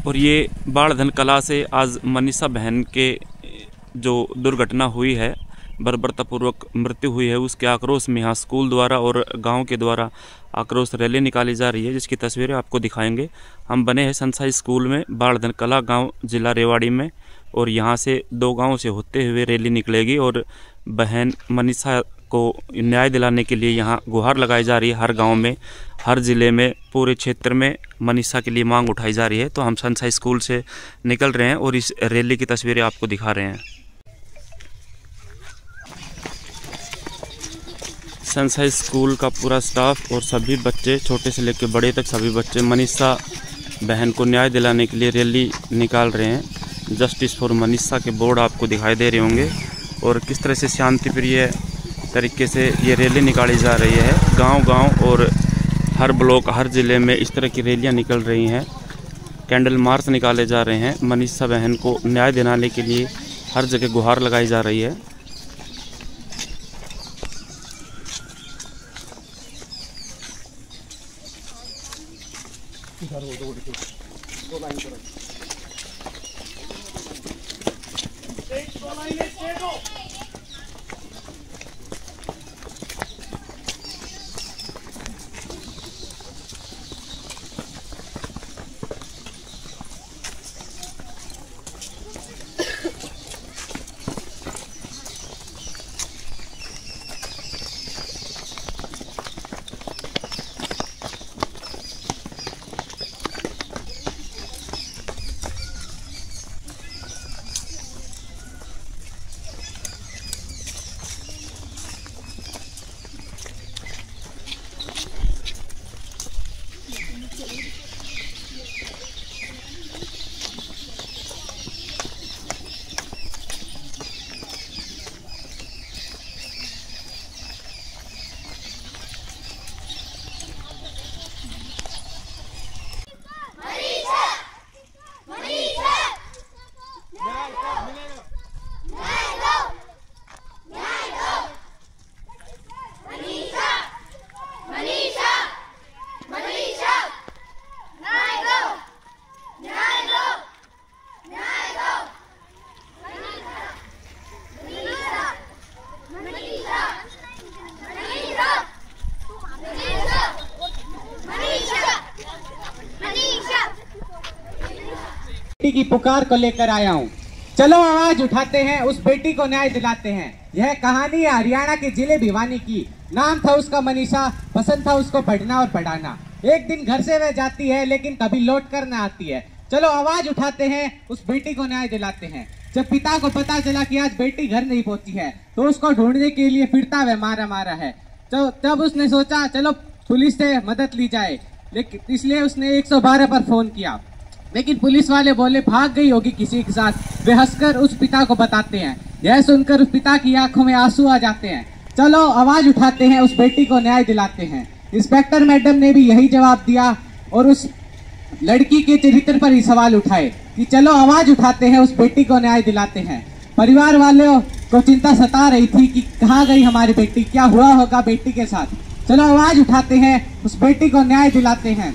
और ये बाढ़धन कला से आज मनीषा बहन के जो दुर्घटना हुई है, बर्बरतापूर्वक मृत्यु हुई है, उसके आक्रोश में यहाँ स्कूल द्वारा और गांव के द्वारा आक्रोश रैली निकाली जा रही है, जिसकी तस्वीरें आपको दिखाएंगे। हम बने हैं सनसाई स्कूल में, बाढ़धन कला गांव, जिला रेवाड़ी में, और यहाँ से 2 गांवों से होते हुए रैली निकलेगी और बहन मनीषा को न्याय दिलाने के लिए यहाँ गुहार लगाई जा रही है। हर गांव में, हर ज़िले में, पूरे क्षेत्र में मनीषा के लिए मांग उठाई जा रही है। तो हम सनसाई स्कूल से निकल रहे हैं और इस रैली की तस्वीरें आपको दिखा रहे हैं। सनसाई स्कूल का पूरा स्टाफ और सभी बच्चे, छोटे से लेकर बड़े तक सभी बच्चे मनीषा बहन को न्याय दिलाने के लिए रैली निकाल रहे हैं। जस्टिस फॉर मनीषा के बोर्ड आपको दिखाई दे रहे होंगे और किस तरह से शांतिप्रिय तरीके से ये रैली निकाली जा रही है। गांव-गांव और हर ब्लॉक, हर ज़िले में इस तरह की रैलियां निकल रही हैं। कैंडल मार्च निकाले जा रहे हैं। मनीषा बहन को न्याय दिलाने के लिए हर जगह गुहार लगाई जा रही है। की पुकार को लेकर आया हूँ। चलो आवाज उठाते हैं, उस बेटी को न्याय दिलाते हैं। यह कहानी है हरियाणा के जिले भिवानी की। नाम था उसका मनीषा, पसंद था उसको पढ़ना और पढ़ाना। एक दिन घर से वह जाती है लेकिन कभी लौट कर न आती है। चलो आवाज उठाते हैं, उस बेटी को न्याय दिलाते हैं। जब पिता को पता चला कि आज बेटी घर नहीं पहुंची है तो उसको ढूंढने के लिए फिरता वह मारा है। तो तब उसने सोचा चलो पुलिस से मदद ली जाए, लेकिन इसलिए उसने 112 पर फोन किया। लेकिन पुलिस वाले बोले भाग गई होगी किसी के साथ। वे हंसकर उस पिता को बताते हैं। यह सुनकर उस पिता की आंखों में आंसू आ जाते हैं। चलो आवाज उठाते हैं, उस बेटी को न्याय दिलाते हैं। इंस्पेक्टर मैडम ने भी यही जवाब दिया और उस लड़की के चरित्र पर ही सवाल उठाए कि चलो आवाज उठाते हैं, उस बेटी को न्याय दिलाते हैं। परिवार वालों को चिंता सता रही थी कि कहाँ गई हमारी बेटी, क्या हुआ होगा बेटी के साथ। चलो आवाज उठाते हैं, उस बेटी को न्याय दिलाते हैं।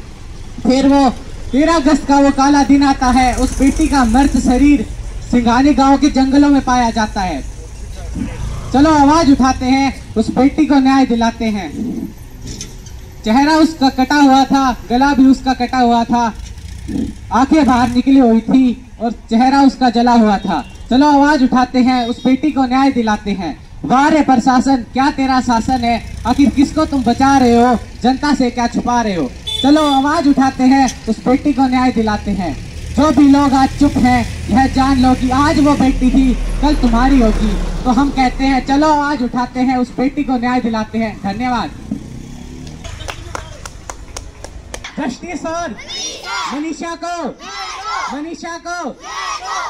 फिर वो 13 अगस्त का वो काला दिन आता है। उस बेटी का मृत शरीर सिंघानी गांव के जंगलों में पाया जाता है। चलो आवाज उठाते हैं, उस बेटी को न्याय दिलाते हैं। चेहरा उसका कटा हुआ था, गला भी उसका कटा हुआ था, आंखें बाहर निकली हुई थी और चेहरा उसका जला हुआ था। चलो आवाज उठाते हैं, उस बेटी को न्याय दिलाते हैं। वाह रे प्रशासन, क्या तेरा शासन है, आखिर किसको तुम बचा रहे हो, जनता से क्या छुपा रहे हो। चलो आवाज उठाते हैं, उस बेटी को न्याय दिलाते हैं। जो भी लोग आज चुप हैं, यह जान लो कि आज वो बेटी थी, कल तुम्हारी होगी। तो हम कहते हैं चलो आवाज उठाते हैं, उस बेटी को न्याय दिलाते हैं। धन्यवाद। जस्टिस फॉर मनीषा को, मनीषा को,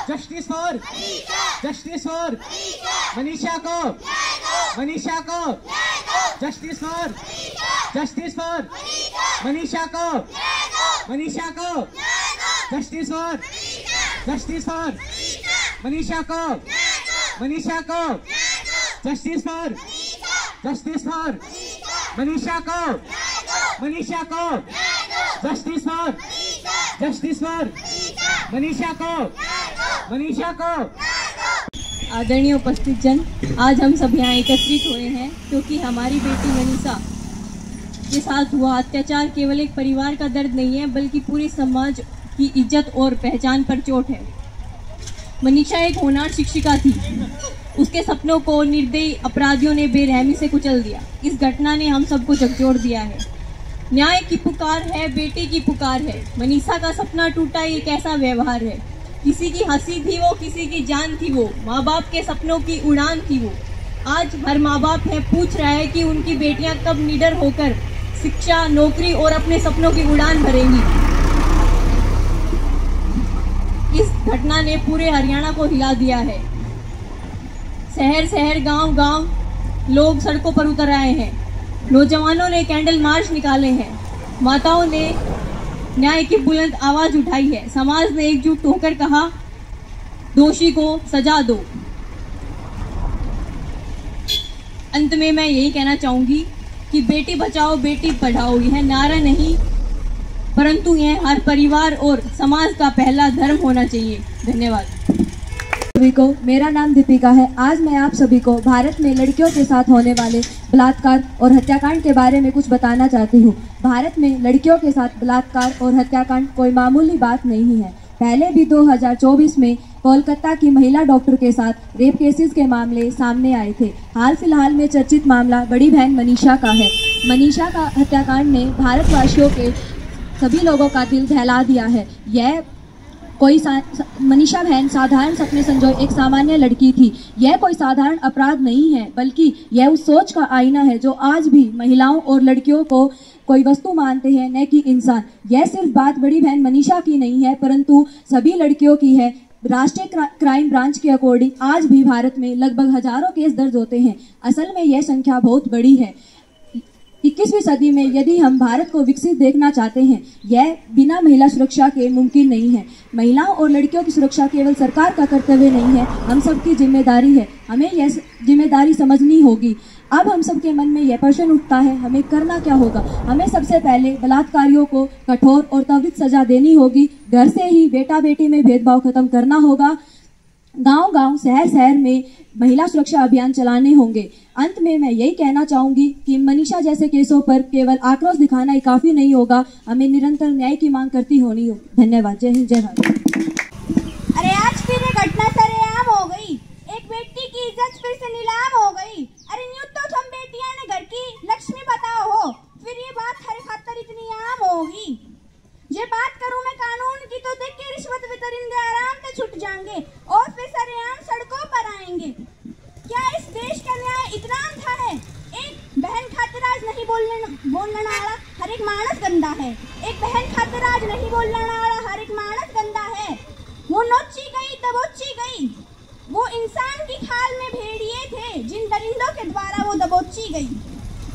justice for, justice for Manisha को, मनीषा को, justice for, justice for Manisha को, मनीषा को, justice for, justice for Manisha को, मनीषा को, justice for, justice for Manisha को, मनीषा को, justice for, justice for Manisha को, मनीषा को। आदरणीय उपस्थित जन, आज हम सब यहाँ एकत्रित हुए हैं क्योंकि हमारी बेटी मनीषा के साथ हुआ अत्याचार केवल एक परिवार का दर्द नहीं है, बल्कि पूरे समाज की इज्जत और पहचान पर चोट है। मनीषा एक होनहार शिक्षिका थी। उसके सपनों को निर्दयी अपराधियों ने बेरहमी से कुचल दिया। इस घटना ने हम सबको झकझोर दिया है। न्याय की पुकार है, बेटी की पुकार है। मनीषा का सपना टूटा एक ऐसा व्यवहार है। किसी की हंसी थी वो, किसी की जान थी वो, माँ बाप के सपनों की उड़ान थी वो। आज हर माँ बाप है पूछ रहा है कि उनकी बेटियां कब निडर होकर शिक्षा, नौकरी और अपने सपनों की उड़ान भरेंगी। इस घटना ने पूरे हरियाणा को हिला दिया है। शहर शहर, गांव गांव लोग सड़कों पर उतर आए हैं। नौजवानों ने कैंडल मार्च निकाले हैं। माताओं ने न्याय की बुलंद आवाज उठाई है। समाज ने एकजुट होकर कहा, दोषी को सजा दो। अंत में मैं यही कहना चाहूंगी कि बेटी बचाओ बेटी पढ़ाओ यह नारा नहीं, परंतु यह हर परिवार और समाज का पहला धर्म होना चाहिए। धन्यवाद सभी को। मेरा नाम दीपिका है। आज मैं आप सभी को भारत में लड़कियों के साथ होने वाले बलात्कार और हत्याकांड के बारे में कुछ बताना चाहती हूँ। भारत में लड़कियों के साथ बलात्कार और हत्याकांड कोई मामूली बात नहीं है। पहले भी 2024 में कोलकाता की महिला डॉक्टर के साथ रेप केसेस के मामले सामने आए थे। हाल फिलहाल में चर्चित मामला बड़ी बहन मनीषा का है। मनीषा का हत्याकांड ने भारतवासियों के सभी लोगों का दिल दहला दिया है। यह मनीषा बहन साधारण सपने संजोए एक सामान्य लड़की थी। यह कोई साधारण अपराध नहीं है, बल्कि यह उस सोच का आईना है जो आज भी महिलाओं और लड़कियों को कोई वस्तु मानते हैं, न कि इंसान। यह सिर्फ बात बड़ी बहन मनीषा की नहीं है, परंतु सभी लड़कियों की है। राष्ट्रीय क्राइम ब्रांच के अकॉर्डिंग आज भी भारत में लगभग हजारों केस दर्ज होते हैं। असल में यह संख्या बहुत बड़ी है। 21वीं सदी में यदि हम भारत को विकसित देखना चाहते हैं, यह बिना महिला सुरक्षा के मुमकिन नहीं है। महिलाओं और लड़कियों की सुरक्षा केवल सरकार का कर्तव्य नहीं है, हम सबकी जिम्मेदारी है। हमें यह जिम्मेदारी समझनी होगी। अब हम सबके मन में यह प्रश्न उठता है, हमें करना क्या होगा? हमें सबसे पहले बलात्कारियों को कठोर और त्वरित सजा देनी होगी। घर से ही बेटा बेटी में भेदभाव खत्म करना होगा। गांव-गांव, शहर-शहर में महिला सुरक्षा अभियान चलाने होंगे। अंत में मैं यही कहना चाहूंगी कि मनीषा जैसे केसों पर केवल आक्रोश दिखाना ही काफी नहीं होगा, हमें निरंतर न्याय की मांग करती होनी होगी। धन्यवाद। जय हिंद, जय भारत। अरे आज फिर ये घटना सरेआम हो गई। एक बेटी की इज्जत फिर से नीलाम हो गई। अरे न्यू तो तुम बेटियां ने घर की लक्ष्मी बताओ हो, फिर ये बात हर खातर इतनी आम होगी। ये बात करूं मैं कानून की तो देख के रिश्वत वितरिंदे आराम से छूट जाएंगे और फिर सरेआम सड़कों पर आएंगे। क्या इस देश का न्याय इतना अंधा है? एक बहन खातिर आज नहीं बोलने वाला हर एक मानस गंदा है। एक बहन खातिर आज नहीं बोलने वाला हर एक मानस गंदा है। वो नोची गई, दबोची गई। वो इंसान की खाल में भेड़िए थे, जिन दरिंदों के द्वारा वो दबोची गई,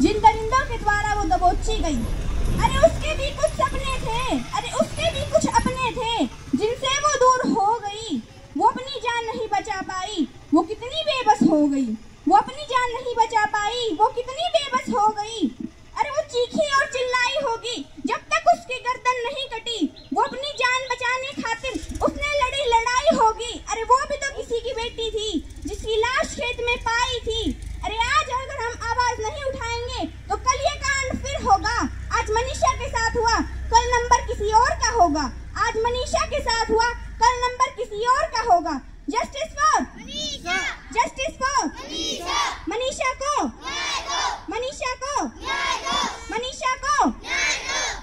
जिन दरिंदों के द्वारा वो दबोची गई। अरे उसके भी कुछ सपने थे, अरे उसके भी कुछ अपने थे, जिनसे वो दूर हो गई। वो अपनी जान नहीं बचा पाई, वो कितनी बेबस हो गई। वो अपनी जान नहीं बचा पाई, वो कितनी बेबस हो गई। अरे वो चीखी और चिल्लाई होगी जब तक उसकी गर्दन नहीं कटी। वो अपनी जान बचाने खातिर उसने लड़ी लड़ाई होगी। अरे वो भी तो किसी की बेटी थी जिसकी लाश खेत में पाई थी। अरे आज अगर हम आवाज नहीं उठाएंगे तो कल ये कांड फिर होगा। आज मनीषा के साथ हुआ, कल नंबर किसी और का होगा। आज मनीषा के साथ हुआ, कल नंबर किसी और का होगा। Justice for Manisha, justice for Manisha, Manisha को, मनीषा को, मनीषा को,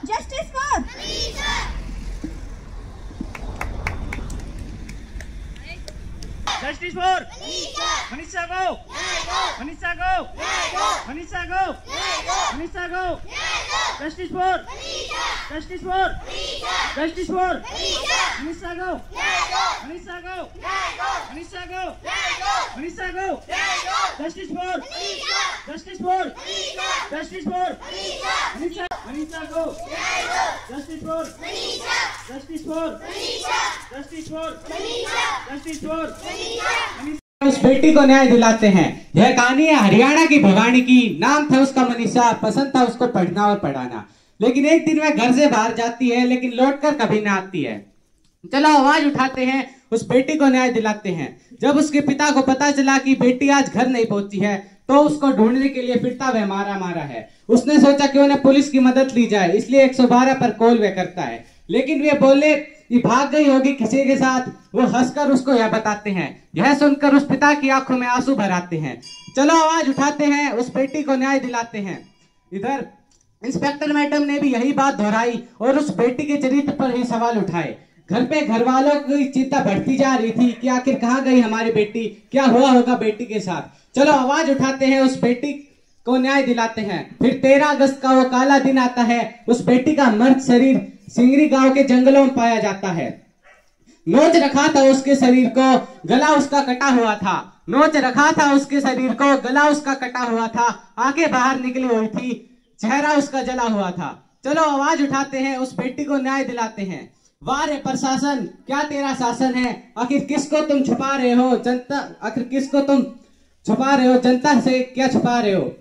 justice for Manisha, justice for Manisha को, मनीषा को, मनीषा को, मनीषा को, justice for, justice for, justice for Manisha को, मनीषा को, मनीषा को, मनीषा को, justice for, justice for, justice for Manisha, Manisha को, justice for, justice for, justice for, justice for उस बेटी को न्याय दिलाते हैं। यह कहानी है हरियाणा की भिवानी की। नाम था उसका मनीषा, पसंद था उसको पढ़ना और पढ़ाना। लेकिन एक दिन वह घर से बाहर जाती है, लेकिन लौटकर कभी ना आती है। चलो आवाज उठाते हैं, उस बेटी को न्याय दिलाते हैं। जब उसके पिता को पता चला कि बेटी आज घर नहीं पहुंची है तो उसको ढूंढने के लिए फिरता वह मारा है। उसने सोचा क्यों ना पुलिस की मदद ली जाए, इसलिए 112 पर कॉल वह करता है। लेकिन वे बोले कि भाग गई होगी किसी के साथ। वो हंसकर उसको यह बताते हैं। यह सुनकर उस पिता की आंखों में आंसू भर आते हैं। चलो आवाज उठाते हैं, उस बेटी को न्याय दिलाते हैं। इधर इंस्पेक्टर मैडम ने भी यही बात दोहराई और उस बेटी के चरित्र पर ही सवाल उठाए। घर पे घर वालों की चिंता बढ़ती जा रही थी कि आखिर कहाँ गई हमारी बेटी, क्या हुआ होगा बेटी के साथ। चलो आवाज उठाते हैं, उस बेटी को न्याय दिलाते हैं। फिर 13 अगस्त का वो काला दिन आता है। उस बेटी का मर्द शरीर सिंगरी गांव के जंगलों में पाया जाता है। नोच रखा था उसके शरीर को, गला उसका कटा हुआ था। नोच रखा था उसके शरीर को, गला उसका कटा हुआ था। आंखें बाहर निकली हुई थी, चेहरा उसका जला हुआ था। चलो आवाज उठाते हैं, उस बेटी को न्याय दिलाते हैं। वाह रे प्रशासन, क्या तेरा शासन है। आखिर किसको तुम छुपा रहे हो जनता, आखिर किसको तुम छुपा रहे हो जनता से, क्या छुपा रहे हो।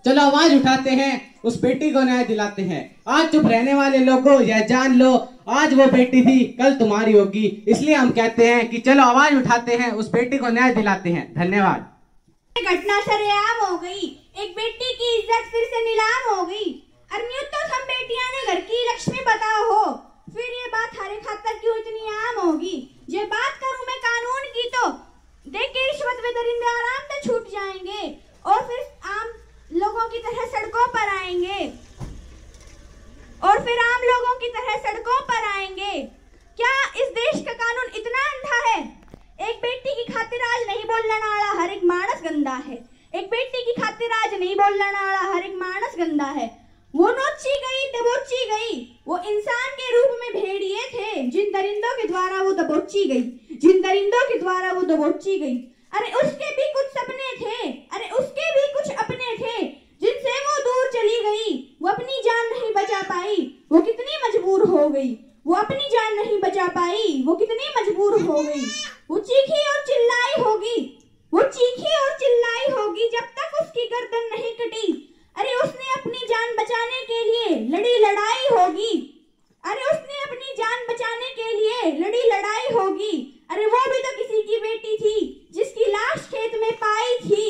चलो आवाज उठाते हैं, उस बेटी को न्याय दिलाते हैं। आज चुप रहने वाले लोगों यह जान लो, आज वो बेटी थी कल तुम्हारी होगी। इसलिए हम कहते हैं कि चलो आवाज उठाते हैं, उस बेटी को न्याय दिलाते हैं। धन्यवाद। घटना सरेआम हो गई, एक बेटी की इज्जत फिर से नीलाम हो गई। अरे तो हम बेटियां ने घर की लक्ष्मी बताओ हो, फिर ये बात हरे खातर क्यों इतनी आम होगी। ये बात करूं मैं कानून की तो देख के रिश्वत वे दरिंदे आराम से छूट जाएंगे और फिर आम लोगों की तरह सड़कों पर आएंगे क्या इस देश का कानून इतना अंधा है। एक बेटी की खातिर आज नहीं बोलने वाला हर एक मानस गंदा है। एक बेटी की खातिर आज नहीं बोलने वाला हर एक मानस गंदा है। वो नोची गई दबोची गई, वो इंसान के रूप में भेड़िए थे जिन दरिंदों के द्वारा वो दबोची गई, जिन दरिंदों के द्वारा वो दबोची गई। अरे उसके भी कुछ सपने थे, अरे उसके भी कुछ अपने थे जिनसे वो दूर चली गई। वो अपनी जान नहीं बचा पाई, वो कितनी मजबूर हो गई। वो अपनी जान नहीं बचा पाई, वो कितनी मजबूर हो गई। वो चीखी और चिल्लाई होगी, वो चीखी और चिल्लाई होगी जब तक उसकी गर्दन नहीं कटी। अरे उसने अपनी जान बचाने के लिए लड़ी लड़ाई होगी, अरे उसने अपनी जान बचाने के लिए लड़ी लड़ाई होगी। अरे वो भी तो किसी की बेटी थी जिसकी लाश खेत में पाई थी।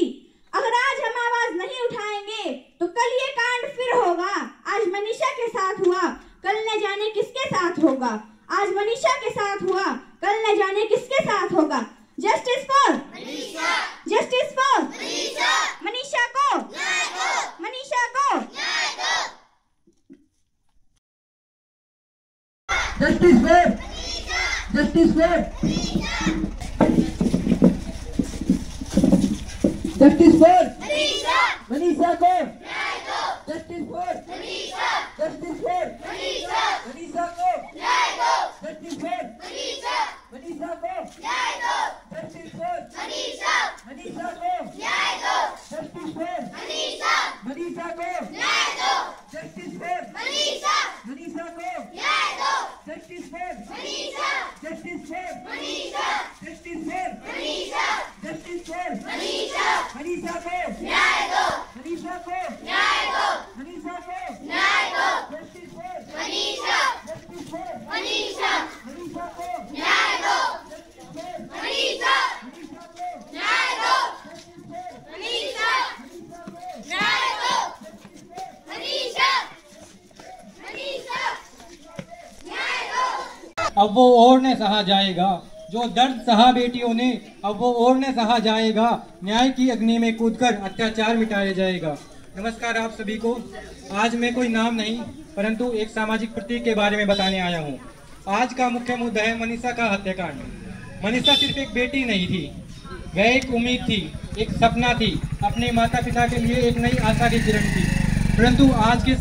अगर आज हम आवाज नहीं उठाएंगे तो कल ये कांड फिर होगा। आज मनीषा के साथ हुआ, कल न जाने किसके साथ होगा। आज मनीषा के साथ हुआ, कल न जाने किसके साथ होगा। Justice for Manisha, justice for Manisha, Manisha को न्याय दो, मनीषा को न्याय दो। Justice for Manisha, justice for justice for Manisha, Manisha को न्याय दो। Justice for Manisha, justice for Manisha, Manisha को न्याय दो। जस्टिस फॉर मनीषा, मनीषा को न्याय दो। जस्टिस फॉर मनीषा, मनीषा को न्याय दो। जस्टिस फॉर मनीषा, मनीषा को न्याय दो। जस्टिस फॉर मनीषा, मनीषा को न्याय दो। Justice for Manisha, justice for Manisha, justice for Manisha, justice for Manisha, Manisha को न्याय दो। मनीषा को न्याय दो, मनीषा को न्याय दो। Justice for Manisha, justice for Manisha, Manisha को न्याय दो। जस्टिस फॉर मनीषा, मनीषा को न्याय दो। जस्टिस फॉर मनीषा, मनीषा को न्याय दो। जस्टिस फॉर मनीषा, मनीषा न्याय दो। अब वो और न सहा जाएगा जो दर्द सहा बेटियों ने, अब वो और न सहा जाएगा। न्याय की अग्नि में कूदकर अत्याचार मिटाया जाएगा। नमस्कार आप सभी को। आज मैं कोई नाम नहीं परंतु एक सामाजिक प्रतीक के बारे में बताने आया हूँ। आज का मुख्य मुद्दा है मनीषा का हत्याकांड। मनीषा सिर्फ एक बेटी नहीं थी, वह एक उम्मीद थी, एक सपना थी, अपने माता पिता के लिए एक नई आशा की किरण थी। परंतु आज के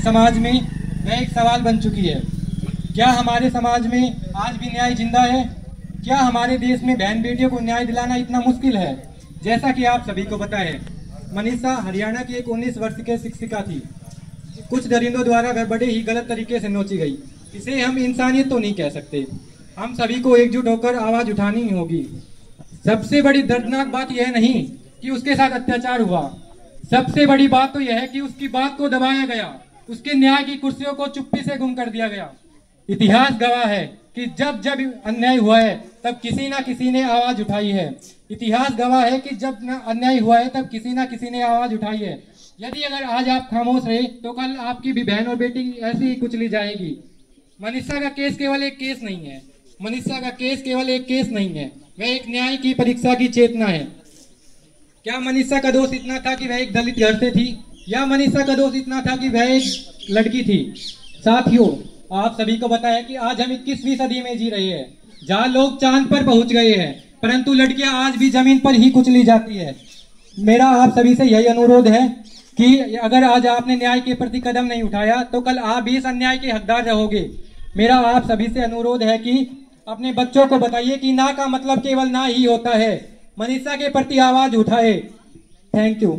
समाज में वह एक सवाल बन चुकी है। क्या हमारे समाज में आज भी न्याय जिंदा है? क्या हमारे देश में बहन बेटियों को न्याय दिलाना इतना मुश्किल है? जैसा कि आप सभी को पता है, मनीषा हरियाणा की एक 19 वर्ष की शिक्षिका थी। कुछ दरिंदों द्वारा वह बड़े ही गलत तरीके से नोची गई। इसे हम इंसानियत तो नहीं कह सकते। हम सभी को एकजुट होकर आवाज उठानी होगी। सबसे बड़ी दर्दनाक बात यह नहीं कि उसके साथ अत्याचार हुआ, सबसे बड़ी बात तो यह है कि उसकी बात को दबाया गया, उसके न्याय की कुर्सियों को चुप्पी से गुम कर दिया गया। इतिहास गवाह है कि जब जब अन्याय हुआ है तब किसी ना किसी ने आवाज उठाई है। इतिहास गवाह है कि जब अन्याय हुआ है तब किसी ना किसी ने आवाज उठाई है। यदि अगर आज आप खामोश रहे तो कल आपकी भी बहन और बेटी ऐसी ही कुचली जाएगी। मनीषा का केस केवल एक केस नहीं है। मनीषा का केस केवल एक केस नहीं है, वह एक न्याय की परीक्षा की चेतना है। क्या मनीषा का दोष इतना था कि वह एक दलित घर से थी, या मनीषा का दोष इतना था कि वह एक लड़की थी? साथियों, आप सभी को पता है कि आज हम 21वीं सदी में जी रहे हैं, जहाँ लोग चांद पर पहुंच गए हैं, परंतु लड़कियां आज भी जमीन पर ही कुचली जाती है। मेरा आप सभी से यही अनुरोध है कि अगर आज आपने न्याय के प्रति कदम नहीं उठाया तो कल आप भी इस अन्याय के हकदार रहोगे। मेरा आप सभी से अनुरोध है कि अपने बच्चों को बताइए कि ना का मतलब केवल ना ही होता है। मनीषा के प्रति आवाज उठाए। Thank you.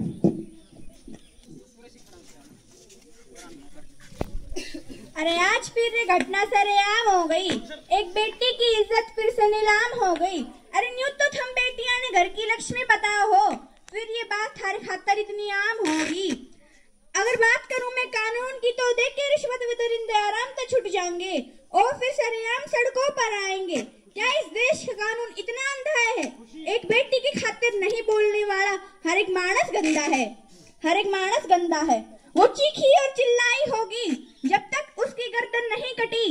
अरे आज फिर ये घटना सरेआम हो गई, एक बेटी की इज्जत फिर से नीलाम हो गई। अरे न्यू तो थम बेटियां ने घर की लक्ष्मी बताओ हो, फिर ये बात थारे खातर इतनी आम होगी। अगर बात करूं मैं कानून की तो देख के रिश्वत दरिंदे आराम से छूट जाएंगे और फिर सरेआम सड़कों पर आएंगे। क्या इस देश का कानून इतना अंधा है? एक बेटी की खातिर नहीं बोलने वाला हर एक मानस गंदा है, हर एक मानस गंदा है। वो चीखी और चिल्लाई होगी जब तक उसकी गर्दन नहीं कटी।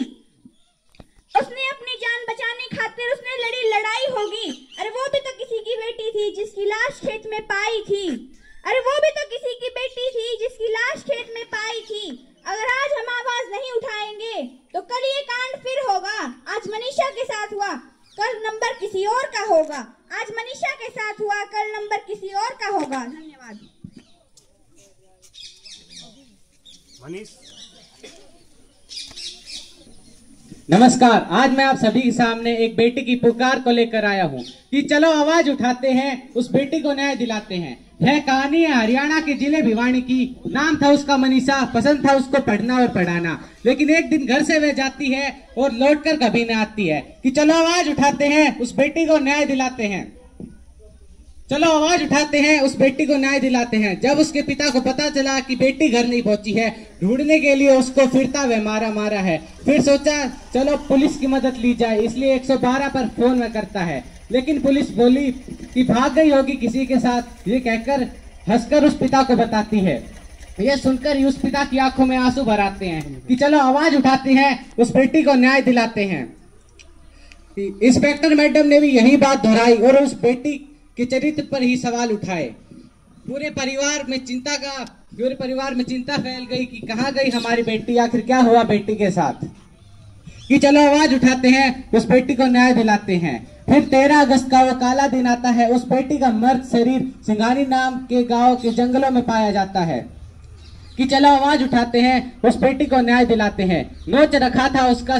उसने अपनी जान बचाने खातिर उसने लड़ी लड़ाई होगी। अरे वो भी तो किसी की बेटी थी जिसकी लाश खेत में पाई थी। अरे वो भी तो किसी की बेटी थी जिसकी लाश खेत में पाई थी। अगर आज हम आवाज नहीं उठाएंगे तो कल ये कांड फिर होगा। आज मनीषा के साथ हुआ, कल नंबर किसी और का होगा। आज मनीषा के साथ हुआ, कल नंबर किसी और का होगा। धन्यवाद। नमस्कार, आज मैं आप सभी के सामने एक बेटी की पुकार को लेकर आया हूँ कि चलो आवाज उठाते हैं, उस बेटी को न्याय दिलाते हैं। यह कहानी है हरियाणा के जिले भिवानी की। नाम था उसका मनीषा, पसंद था उसको पढ़ना और पढ़ाना। लेकिन एक दिन घर से वह जाती है और लौटकर कभी न आती है कि चलो आवाज उठाते हैं, उस बेटी को न्याय दिलाते हैं। चलो आवाज उठाते हैं, उस बेटी को न्याय दिलाते हैं। जब उसके पिता को पता चला कि बेटी घर नहीं पहुंची है, ढूंढने के लिए उसको फिरता हुआ मारा है। फिर सोचा चलो पुलिस की मदद ली जाए, इसलिए 112 पर फोन में करता है। लेकिन पुलिस बोली कि भाग गई होगी किसी के साथ, ये कहकर हंसकर उस पिता को बताती है। यह सुनकर उस पिता की आंखों में आंसू भर आते हैं कि चलो आवाज उठाते हैं, उस बेटी को न्याय दिलाते हैं। इंस्पेक्टर मैडम ने भी यही बात दोहराई और उस बेटी के चरित्र पर ही सवाल उठाए। पूरे परिवार में चिंता फैल गई कि कहाँ गई हमारी बेटी, आखिर क्या हुआ बेटी के साथ। कि चलो आवाज उठाते हैं, उस बेटी को न्याय दिलाते हैं। फिर 13 अगस्त का वो काला दिन आता है। उस बेटी का मर्द शरीर सिंघानी नाम के गांव के जंगलों में पाया जाता है। कि चलो आवाज उठाते हैं, उस बेटी को न्याय दिलाते हैं। नोच रखा था उसका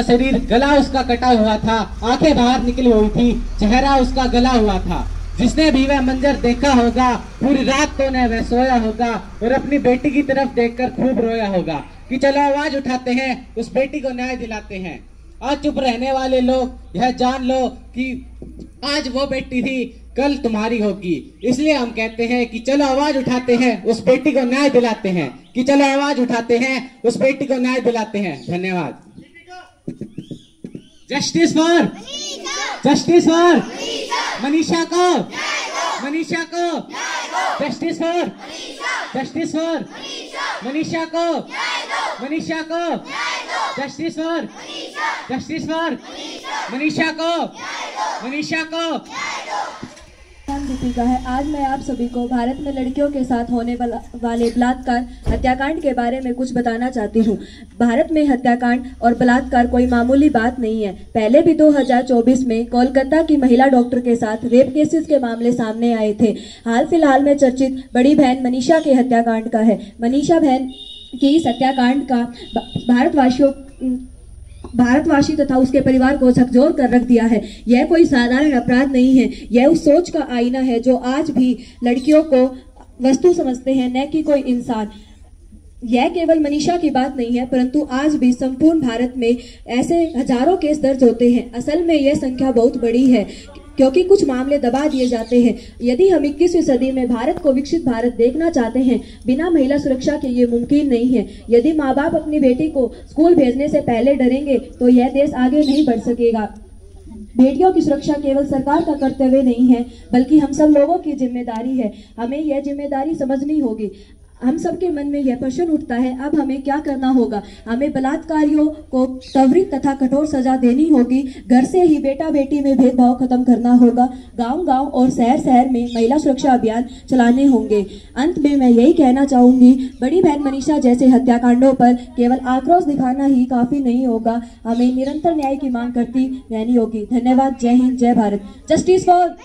शरीर, गला उसका कटा हुआ था, आंखें बाहर निकली हुई थी, चेहरा उसका गला हुआ था। जिसने भी वह मंजर देखा होगा, पूरी रात तो न वह सोया होगा और अपनी बेटी की तरफ देखकर खूब रोया होगा। कि चलो आवाज उठाते हैं, उस बेटी को न्याय दिलाते हैं। आज चुप रहने वाले लोग यह जान लो कि आज वो बेटी थी, कल तुम्हारी होगी। इसलिए हम कहते हैं कि चलो आवाज उठाते हैं, उस बेटी को न्याय दिलाते हैं। कि चलो आवाज उठाते हैं, उस बेटी को न्याय दिलाते हैं। धन्यवाद। जस्टिस फॉर मनीषा को, मनीषा को, जस्टिस फॉर मनीषा को, मनीषा को, जस्टिस फॉर मनीषा को, मनीषा को। नाम दीपिका है। आज मैं आप सभी को भारत में लड़कियों के साथ होने वाले बलात्कार हत्याकांड के बारे में कुछ बताना चाहती हूँ। भारत में हत्याकांड और बलात्कार कोई मामूली बात नहीं है। पहले भी 2024 में कोलकाता की महिला डॉक्टर के साथ रेप केसेस के मामले सामने आए थे। हाल फिलहाल में चर्चित बड़ी बहन मनीषा के हत्याकांड का है। मनीषा बहन की इस हत्याकांड का भारतवासी तथा उसके परिवार को झकझोर कर रख दिया है। यह कोई साधारण अपराध नहीं है, यह उस सोच का आईना है जो आज भी लड़कियों को वस्तु समझते हैं, न कि कोई इंसान। यह केवल मनीषा की बात नहीं है, परंतु आज भी संपूर्ण भारत में ऐसे हजारों केस दर्ज होते हैं। असल में यह संख्या बहुत बड़ी है, क्योंकि कुछ मामले दबा दिए जाते हैं। यदि हम 21वीं सदी में भारत को विकसित भारत देखना चाहते हैं, बिना महिला सुरक्षा के ये मुमकिन नहीं है। यदि माँ बाप अपनी बेटी को स्कूल भेजने से पहले डरेंगे तो यह देश आगे नहीं बढ़ सकेगा। बेटियों की सुरक्षा केवल सरकार का कर्तव्य नहीं है, बल्कि हम सब लोगों की जिम्मेदारी है। हमें यह जिम्मेदारी समझनी होगी। हम सबके मन में यह प्रश्न उठता है, अब हमें क्या करना होगा? हमें बलात्कारियों को त्वरित तथा कठोर सजा देनी होगी। घर से ही बेटा बेटी में भेदभाव खत्म करना होगा। गांव-गांव और शहर-शहर में महिला सुरक्षा अभियान चलाने होंगे। अंत में मैं यही कहना चाहूंगी, बड़ी बहन मनीषा जैसे हत्याकांडों पर केवल आक्रोश दिखाना ही काफी नहीं होगा। हमें निरंतर न्याय की मांग करती रहनी होगी। धन्यवाद। जय हिंद, जय भारत। जस्टिस फॉर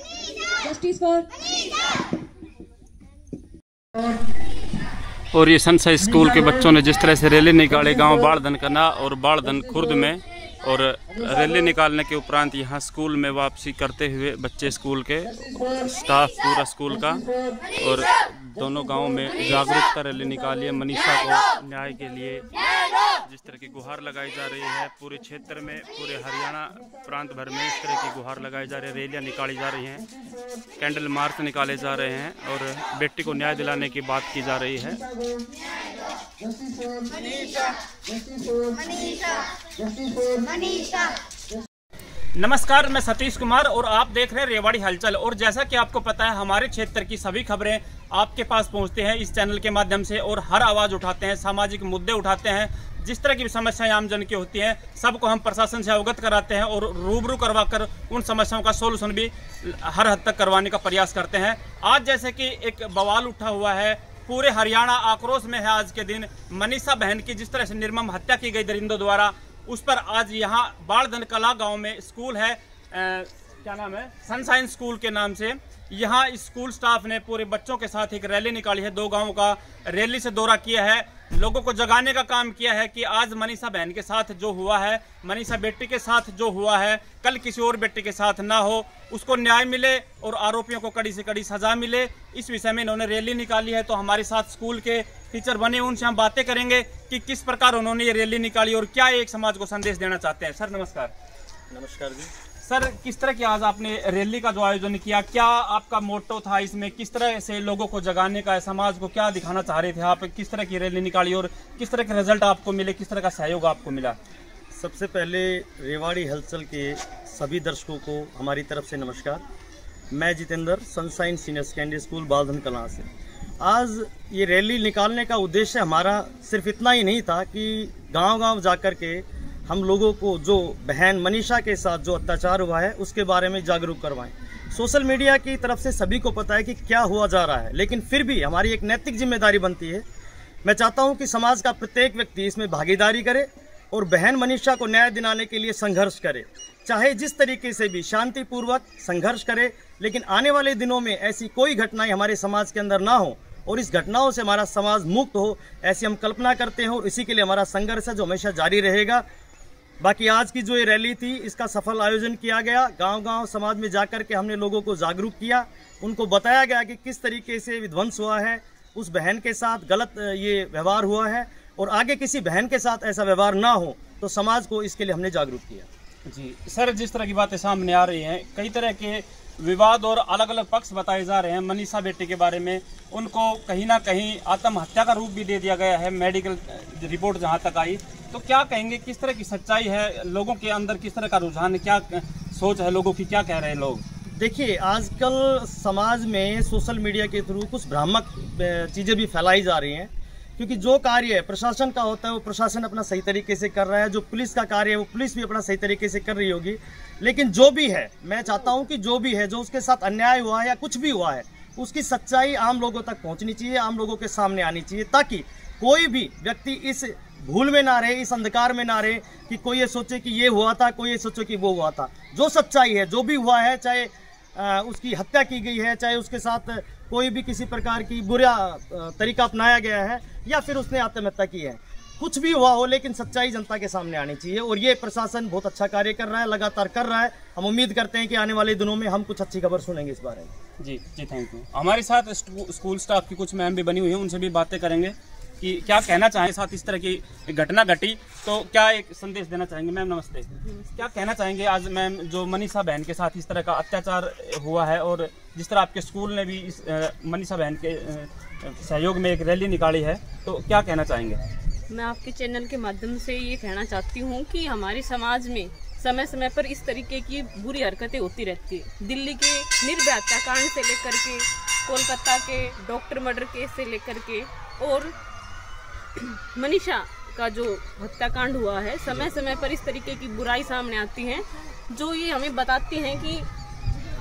और ये सनसाइन स्कूल के बच्चों ने जिस तरह से रैली निकाली गांव बाड़धन कना और बाड़धन खुर्द में, और रैली निकालने के उपरांत यहाँ स्कूल में वापसी करते हुए बच्चे, स्कूल के स्टाफ, पूरा स्कूल का, और दोनों गांवों में जागरूकता रैली निकाली है। मनीषा को न्याय के लिए जिस तरह की गुहार लगाई जा रही है, पूरे क्षेत्र में, पूरे हरियाणा प्रांत भर में इस तरह की गुहार लगाई जा रही है, रैलियाँ निकाली जा रही हैं, कैंडल मार्च निकाले जा रहे हैं और बेटी को न्याय दिलाने की बात की जा रही है। नमस्कार, मैं सतीश कुमार और आप देख रहे हैं रेवाड़ी हलचल। और जैसा कि आपको पता है, हमारे क्षेत्र की सभी खबरें आपके पास पहुंचते हैं इस चैनल के माध्यम से, और हर आवाज़ उठाते हैं, सामाजिक मुद्दे उठाते हैं। जिस तरह की भी समस्याएं आम जन की होती हैं, सबको हम प्रशासन से अवगत कराते हैं और रूबरू करवाकर उन समस्याओं का सोल्यूशन भी हर हद तक करवाने का प्रयास करते हैं। आज जैसे कि एक बवाल उठा हुआ है, पूरे हरियाणा आक्रोश में है आज के दिन। मनीषा बहन की जिस तरह से निर्मम हत्या की गई दरिंदों द्वारा, उस पर आज यहाँ बाड़धन कला गांव में स्कूल है, क्या नाम है, सनसाइन स्कूल के नाम से। यहाँ स्कूल स्टाफ ने पूरे बच्चों के साथ एक रैली निकाली है, 2 गांवों का रैली से दौरा किया है, लोगों को जगाने का काम किया है कि आज मनीषा बहन के साथ जो हुआ है, मनीषा बेटी के साथ जो हुआ है, कल किसी और बेटी के साथ ना हो, उसको न्याय मिले और आरोपियों को कड़ी से कड़ी सजा मिले। इस विषय में इन्होंने रैली निकाली है। तो हमारे साथ स्कूल के टीचर बने, उनसे हम बातें करेंगे कि किस प्रकार उन्होंने ये रैली निकाली और क्या एक समाज को संदेश देना चाहते हैं। सर नमस्कार। नमस्कार जी। सर, किस तरह की आज आपने रैली का जो आयोजन किया, क्या आपका मोटो था इसमें, किस तरह से लोगों को जगाने का, समाज को क्या दिखाना चाह रहे थे आप, किस तरह की रैली निकाली और किस तरह के रिजल्ट आपको मिले, किस तरह का सहयोग आपको मिला? सबसे पहले रेवाड़ी हलचल के सभी दर्शकों को हमारी तरफ से नमस्कार। मैं Jitendra, Sunshine senior secondary school Baadhan Kala से। आज ये रैली निकालने का उद्देश्य हमारा सिर्फ इतना ही नहीं था कि गांव-गांव जाकर के हम लोगों को जो बहन मनीषा के साथ जो अत्याचार हुआ है उसके बारे में जागरूक करवाएं। सोशल मीडिया की तरफ से सभी को पता है कि क्या हुआ जा रहा है, लेकिन फिर भी हमारी एक नैतिक जिम्मेदारी बनती है। मैं चाहता हूं कि समाज का प्रत्येक व्यक्ति इसमें भागीदारी करे और बहन मनीषा को न्याय दिलाने के लिए संघर्ष करे, चाहे जिस तरीके से भी शांतिपूर्वक संघर्ष करे, लेकिन आने वाले दिनों में ऐसी कोई घटनाएं हमारे समाज के अंदर ना हो और इस घटनाओं से हमारा समाज मुक्त हो, ऐसी हम कल्पना करते हैं और इसी के लिए हमारा संघर्ष है जो हमेशा जारी रहेगा। बाकी आज की जो ये रैली थी, इसका सफल आयोजन किया गया। गांव-गांव समाज में जाकर के हमने लोगों को जागरूक किया, उनको बताया गया कि किस तरीके से विध्वंस हुआ है, उस बहन के साथ गलत ये व्यवहार हुआ है और आगे किसी बहन के साथ ऐसा व्यवहार ना हो, तो समाज को इसके लिए हमने जागरूक किया। जी सर, जिस तरह की बातें सामने आ रही हैं, कई तरह के विवाद और अलग अलग पक्ष बताए जा रहे हैं मनीषा बेटी के बारे में, उनको कहीं ना कहीं आत्महत्या का रूप भी दे दिया गया है, मेडिकल रिपोर्ट जहां तक आई। तो क्या कहेंगे, किस तरह की सच्चाई है, लोगों के अंदर किस तरह का रुझान है, क्या सोच है लोगों की, क्या कह रहे हैं लोग? देखिए, आजकल समाज में सोशल मीडिया के थ्रू कुछ भ्रामक चीज़ें भी फैलाई जा रही हैं, क्योंकि जो कार्य प्रशासन का होता है वो प्रशासन अपना सही तरीके से कर रहा है, जो पुलिस का कार्य है वो पुलिस भी अपना सही तरीके से कर रही होगी। लेकिन जो भी है, मैं चाहता हूं कि जो भी है, जो उसके साथ अन्याय हुआ है या कुछ भी हुआ है, उसकी सच्चाई आम लोगों तक पहुंचनी चाहिए, आम लोगों के सामने आनी चाहिए, ताकि कोई भी व्यक्ति इस भूल में ना रहे, इस अंधकार में ना रहे कि कोई ये सोचे कि ये हुआ था, कोई ये सोचे कि वो हुआ था। जो सच्चाई है, जो भी हुआ है, चाहे उसकी हत्या की गई है, चाहे उसके साथ कोई भी किसी प्रकार की बुरा तरीका अपनाया गया है या फिर उसने आत्महत्या की है, कुछ भी हुआ हो, लेकिन सच्चाई जनता के सामने आनी चाहिए। और ये प्रशासन बहुत अच्छा कार्य कर रहा है, लगातार कर रहा है। हम उम्मीद करते हैं कि आने वाले दिनों में हम कुछ अच्छी खबर सुनेंगे इस बारे में। जी जी, थैंक यू। हमारे साथ स्कूल स्टाफ की कुछ मैम भी बनी हुई हैं, उनसे भी बातें करेंगे। कि क्या कहना चाहेंगे साथ इस तरह की घटना घटी, तो क्या एक संदेश देना चाहेंगे? मैम नमस्ते, क्या कहना चाहेंगे आज मैम जो मनीषा बहन के साथ इस तरह का अत्याचार हुआ है, और जिस तरह आपके स्कूल ने भी इस मनीषा बहन के सहयोग में एक रैली निकाली है, तो क्या कहना चाहेंगे? मैं आपके चैनल के माध्यम से ये कहना चाहती हूँ कि हमारे समाज में समय समय पर इस तरीके की बुरी हरकतें होती रहती है। दिल्ली के निर्भया हत्याकांड से लेकर के कोलकाता के डॉक्टर मर्डर केस से लेकर के और मनीषा का जो हत्याकांड हुआ है, समय समय पर इस तरीके की बुराई सामने आती है, जो ये हमें बताती हैं कि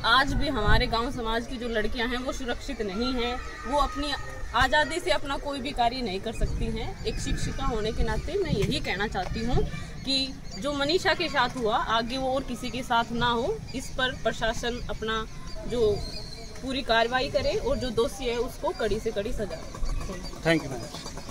आज भी हमारे गांव समाज की जो लड़कियां हैं वो सुरक्षित नहीं हैं। वो अपनी आज़ादी से अपना कोई भी कार्य नहीं कर सकती हैं। एक शिक्षिका होने के नाते मैं यही कहना चाहती हूँ कि जो मनीषा के साथ हुआ आगे वो और किसी के साथ ना हो। इस पर प्रशासन अपना जो पूरी कार्रवाई करे और जो दोषी है उसको कड़ी से कड़ी सजा। Thank you ma'am.